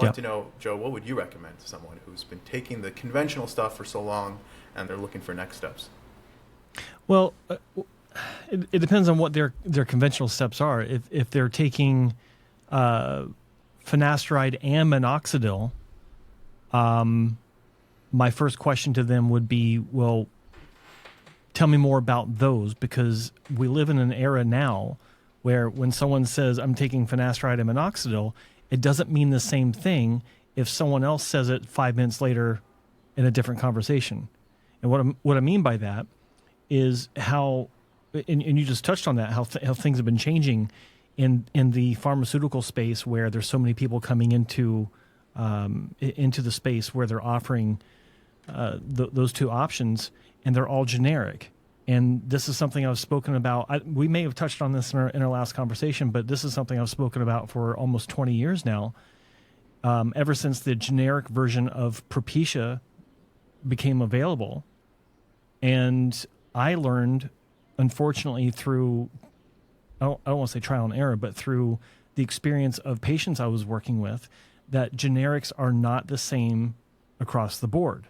I want to know, Joe, what would you recommend to someone who's been taking the conventional stuff for so long and they're looking for next steps? Well, it depends on what their conventional steps are. If they're taking finasteride and minoxidil, my first question to them would be, well, tell me more about those, because we live in an era now where when someone says, I'm taking finasteride and minoxidil, it doesn't mean the same thing if someone else says it 5 minutes later in a different conversation. And what I mean by that is how, and you just touched on that, how things have been changing in the pharmaceutical space, where there's so many people coming into the space where they're offering those two options, and they're all generic. And this is something I've spoken about. We may have touched on this in our last conversation, but this is something I've spoken about for almost 20 years now, ever since the generic version of Propecia became available. And I learned, unfortunately, through, I don't want to say trial and error, but through the experience of patients I was working with, that generics are not the same across the board.